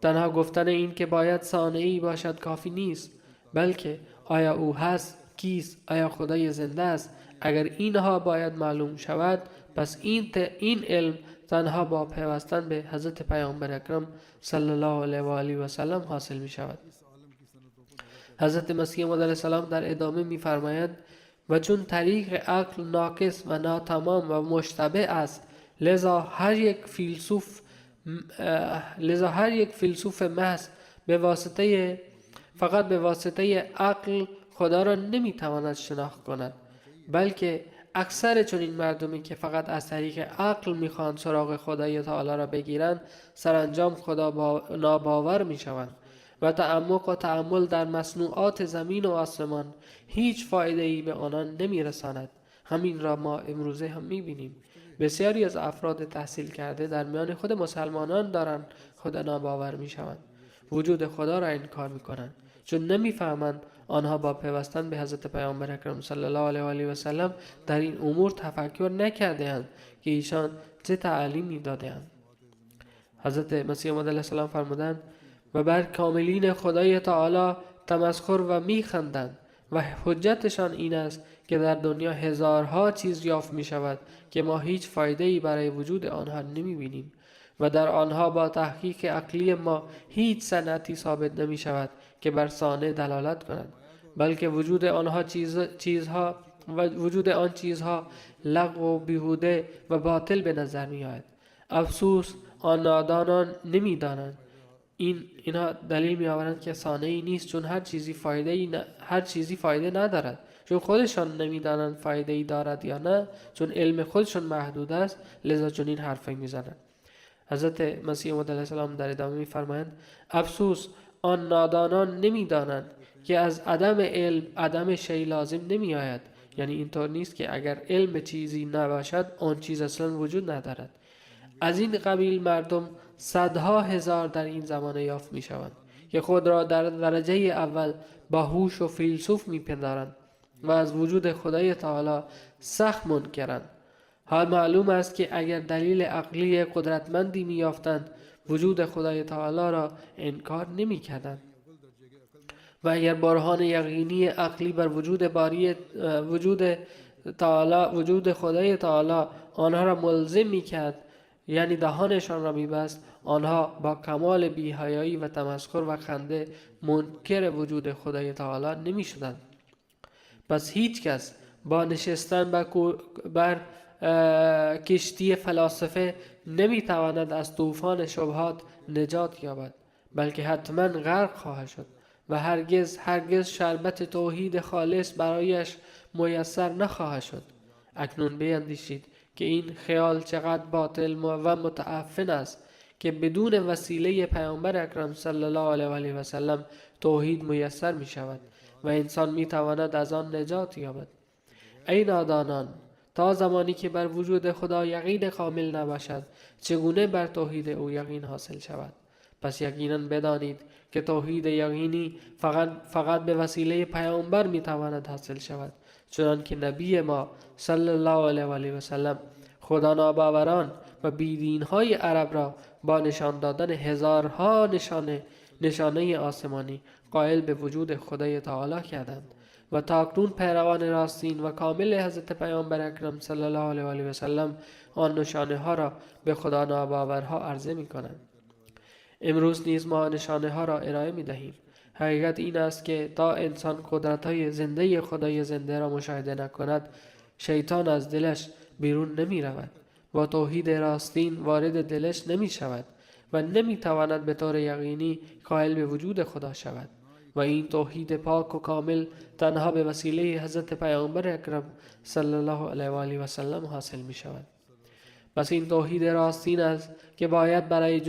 تنها گفتن این که باید صانعی باشد کافی نیست، بلکه آیا او هست، کیست، آیا خدای زنده است. اگر اینها باید معلوم شود، پس این علم تنها با پیوستن به حضرت پیامبر اکرم صلی الله علیه و آله و سلم حاصل می شود. حضرت مسیح موعود علیه السلام در ادامه می فرماید و چون طریق عقل ناقص و ناتمام و مشتبه است، لذا هر یک فیلسوف لذا هر یک فیلسوف محض فقط به واسطه عقل خدا را نمیتواند شناخت کند، بلکه اکثر چنین مردمی که فقط از طریق عقل میخواهند سراغ خدای تعالی را بگیرند، سرانجام ناباور میشوند و تعمق و تأمل در مصنوعات زمین و آسمان هیچ فایده ای به آنان نمیرساند. همین را ما امروزه هم میبینیم. بسیاری از افراد تحصیل کرده در میان خود مسلمانان دارند خدا ناباور میشوند، وجود خدا را انکار میکنند، چون نمیفهمند آنها با پیوستن به حضرت پیامبر اکرم صلی الله علیه و آله و سلم در این امور تفکر نکرده‌اند که ایشان چه تعلیمی داده‌اند. حضرت مسیح موعود علیه السلام فرمودند و بر کاملین خدای تعالی تمسخر و میخندند و حجتشان این است که در دنیا هزارها چیز یافت می شود که ما هیچ فایده ای برای وجود آنها نمی بینیم و در آنها با تحقیق عقلی ما هیچ صنعتی ثابت نمی شود که بر صانع دلالت کند، بلکه وجود آن چیزها لغو و بیهوده و باطل به نظر می آید. افسوس آن نادانان نمی دانند. اینها دلیل می آورند که صانعی نیست، چون هر چیزی فایده ندارد، چون خودشان نمیدانند فایده ای دارد یا نه، چون علم خودشان محدود است، لذا چون این حرفی میزنند. حضرت مسیح موعود علیه السلام در ادامه میفرمایند افسوس آن نادانان نمیدانند که از عدم علم عدم شی لازم نمی آید. یعنی اینطور نیست که اگر علم چیزی نباشد آن چیز اصلا وجود ندارد. از این قبیل مردم صدها هزار در این زمانه یافت می شوند که خود را در درجه اول باهوش و فیلسوف می پندارند و از وجود خدای تعالی سخت منکرند. حال معلوم است که اگر دلیل عقلی قدرتمندی می یافتند وجود خدای تعالی را انکار نمی کردند و اگر برهان یقینی عقلی بر وجود خدای تعالی آنها را ملزم می کرد، یعنی دهانشان را می‌بست، آنها با کمال بی‌حیایی و تمسخر و خنده منکر وجود خدای تعالی نمی‌شدند. پس هیچ کس با نشستن بر کشتی فلاسفه نمی‌تواند از طوفان شبهات نجات یابد، بلکه حتما غرق خواهد شد و هرگز شربت توحید خالص برایش میسر نخواهد شد. اکنون بیندیشید که این خیال چقدر باطل و متعفن است که بدون وسیله پیامبر اکرم صلی الله علیه و آله و سلم توحید میسر می شود و انسان می تواند از آن نجات یابد. ای نادانان، تا زمانی که بر وجود خدا یقین کامل نباشد چگونه بر توحید او یقین حاصل شود؟ پس یقینا بدانید که توحید یقینی فقط به وسیله پیامبر می تواند حاصل شود، چنانکه نبی ما صلی الله علیه و آله و سلم خدا ناباوران و بیدینهای عرب را با نشان دادن هزارها نشانه آسمانی قائل به وجود خدای تعالی کردند و تاکنون پیروان راستین و کامل حضرت پیامبر اکرم صلی الله علیه و آله و سلم آن نشانه ها را به خدا ناباورها عرضه می کنند. امروز نیز ما نشانه ها را ارائه می دهیم. حقیقت این است که تا انسان قدرت های زنده خدای زنده را مشاهده نکند، شیطان از دلش بیرون نمی رود و توحید راستین وارد دلش نمی شود و نمی تواند به طور یقینی قائل به وجود خدا شود و این توحید پاک و کامل تنها به وسیله حضرت پیامبر اکرم صلی الله علیه و آله و سلم حاصل می شود. پس این توحید راستین است که باید برای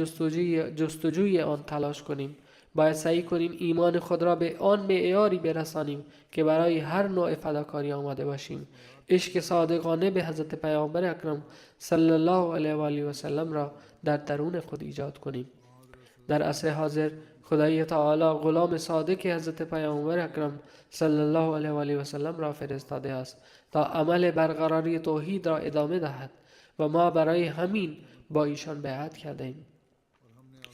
جستجوی آن تلاش کنیم. باید سعی کنیم ایمان خود را به آن معیاری برسانیم که برای هر نوع فداکاری آماده باشیم. عشق صادقانه به حضرت پیامبر اکرم صلی الله علیه و آله و سلم را در درون خود ایجاد کنیم. در عصر حاضر خدای تعالی غلام صادق حضرت پیامبر اکرم صلی الله علیه و آله و سلم را فرستاده است تا عمل برقراری توحید را ادامه دهد و ما برای همین با ایشان بیعت کردیم.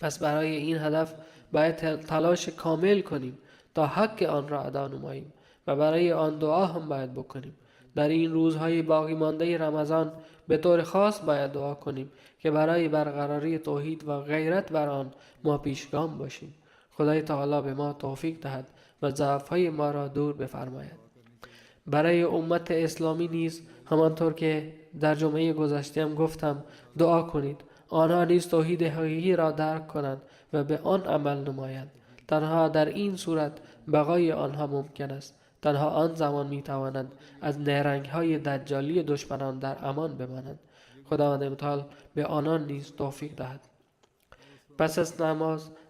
پس برای این هدف باید تلاش کامل کنیم تا حق آن را ادا نماییم و برای آن دعا هم باید بکنیم. در این روزهای باقی مانده رمضان به طور خاص باید دعا کنیم که برای برقراری توحید و غیرت بر آن ما پیشگام باشیم. خدای تعالی به ما توفیق دهد و ضعف‌های ما را دور بفرماید. برای امت اسلامی نیز همانطور که در جمعه گذشته هم گفتم دعا کنید. آنها نیز توحید حقیقی را درک کنند و به آن عمل نمایند. تنها در این صورت بقای آنها ممکن است. تنها آن زمان می توانند از نیرنگ‌های دجالی دشمنان در امان بمانند. خداوند متعال به آنان نیز توفیق دهد. پس از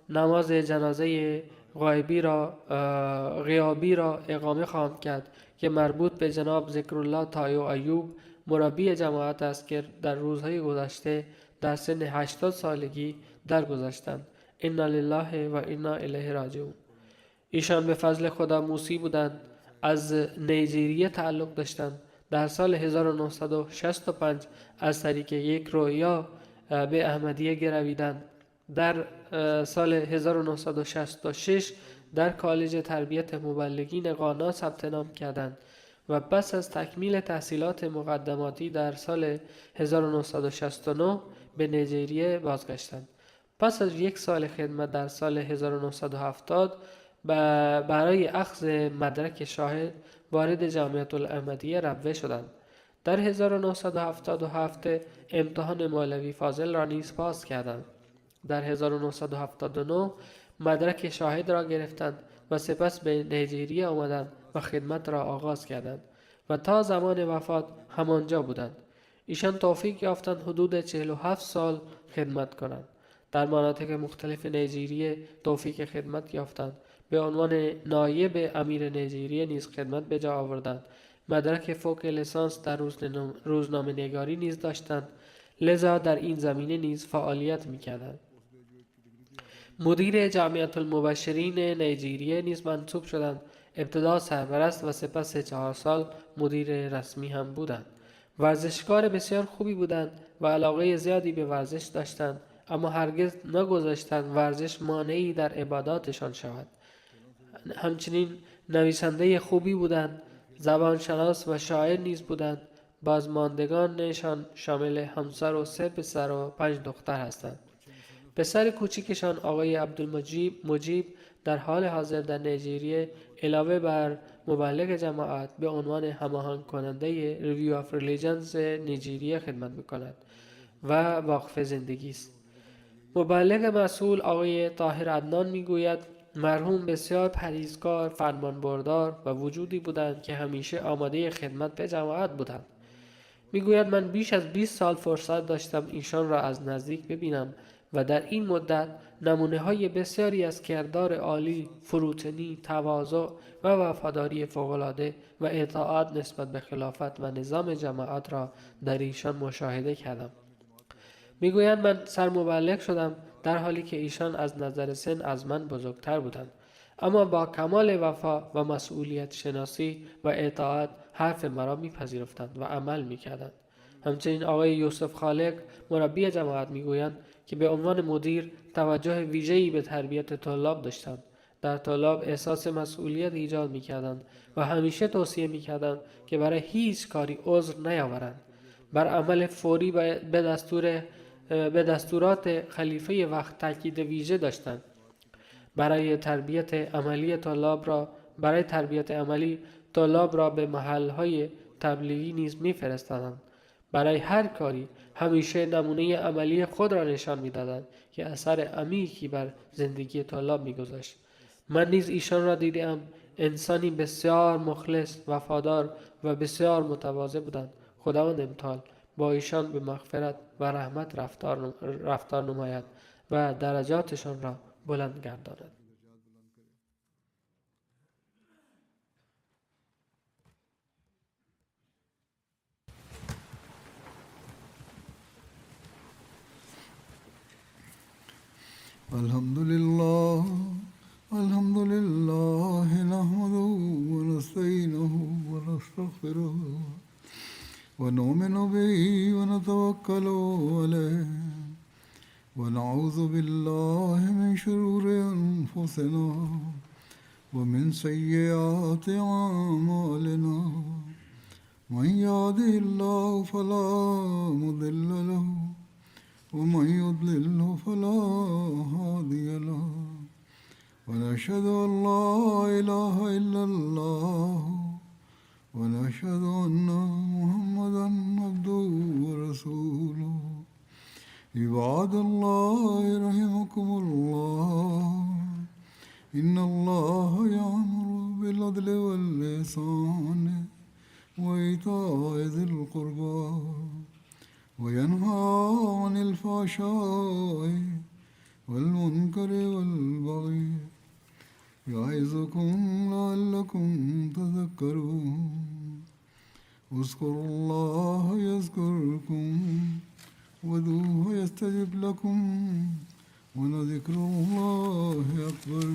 نماز جنازه غیابی را اقامه خواهم کرد که مربوط به جناب ذکرالله طایو ایوب، مربی جماعت است که در روزهای گذشته در سن 80 سالگی درگذشتند. انا لله و انا الیه راجعون. ایشان به فضل خدا موسی بودند. از نیجریه تعلق داشتند. در سال 1965 از طریق یک رویا به احمدیه گرویدند. در سال 1966 در کالج تربیت مبلغین غانا ثبت نام کردند و پس از تکمیل تحصیلات مقدماتی در سال 1969 به نیجریه بازگشتند. پس از یک سال خدمت در سال 1970 برای اخذ مدرک شاهد وارد جامعه الاحمدیه ربوه شدند. در 1977 امتحان مولوی فاضل را نیز پاس کردند. در 1979 مدرک شاهد را گرفتند و سپس به نیجریه آمدند و خدمت را آغاز کردند و تا زمان وفات همانجا بودند. ایشان توفیق یافتند حدود 47 سال خدمت کنند. در مناطق مختلف نیجریه توفیق خدمت یافتند. به عنوان نایب امیر نیجریه نیز خدمت به جا آوردند. مدرک فوق لیسانس در روزنامه نگاری نیز داشتند، لذا در این زمینه نیز فعالیت می‌کردند. مدیر جامعه المبشرین نیجریه نیز منصوب شدند. ابتدا سرپرست و سپس 4 سال مدیر رسمی هم بودند. ورزشکار بسیار خوبی بودند و علاقه زیادی به ورزش داشتند، اما هرگز نگذاشتند ورزش مانعی در عباداتشان شود. همچنین نویسنده خوبی بودند، زبانشناس و شاعر نیز بودند. بازماندگانشان شامل همسر و 3 پسر و 5 دختر هستند. پسر کوچکشان آقای عبدالمجیب در حال حاضر در نیجریه علاوه بر مبلغ جماعت به عنوان هماهنگ کننده ریویو آف ریلیجنز نیجریه خدمت می‌کند و واقف زندگی است. مبلغ مسئول آقای طاهر عدنان میگوید مرحوم بسیار پرهیزکار، فرمانبردار و وجودی بودند که همیشه آماده خدمت به جماعت بودند. میگوید من بیش از 20 سال فرصت داشتم ایشان را از نزدیک ببینم و در این مدت نمونه‌های بسیاری از کردار عالی، فروتنی، تواضع و وفاداری فوق‌العاده و اطاعت نسبت به خلافت و نظام جماعت را در ایشان مشاهده کردم. میگویند من سرمبلغ شدم در حالی که ایشان از نظر سن از من بزرگتر بودند، اما با کمال وفا و مسئولیت شناسی و اطاعت حرف مرا میپذیرفتند و عمل میکردند. همچنین آقای یوسف خالق مربی جماعت میگویند که به عنوان مدیر توجه ویژه‌ای به تربیت طلاب داشتند. در طلاب احساس مسئولیت ایجاد میکردند و همیشه توصیه میکردند که برای هیچ کاری عذر نیاورند. بر عمل فوری به دستورات خلیفه وقت تاکید ویژه داشتند. برای تربیت عملی طلاب را به محل‌های تبلیغی نیز می‌فرستادند. برای هر کاری همیشه نمونه عملی خود را نشان می‌دادند که اثر عمیقی بر زندگی طلاب می‌گذاشت. من نیز ایشان را دیدم. انسانی بسیار مخلص، وفادار و بسیار متواضع بودند. خداوند متعال با ایشان به مغفرت و رحمت رفتار نماید و درجاتشان را بلند گرداند. الحمد لله نحمده ونستعينه ونستغفره ونؤمن به ونتوكل عليه ونعوذ بالله من شرور أنفسنا ومن سيئات أعمالنا من يهده الله فلا مضل له ومن يضلل فلا هادي له ونشهد أن لا إله إلا الله ونشهد أن محمدا عبده ورسوله عباد الله رحمكم الله إن الله يأمر بالعدل والإحسان وإيتاء ذي القربى وينهى عن الفحشاء والمنكر والبغي يعظكم لعلكم تذكرون اذكروا الله يذكركم وادعوه يستجب لكم ولذكر الله أكبر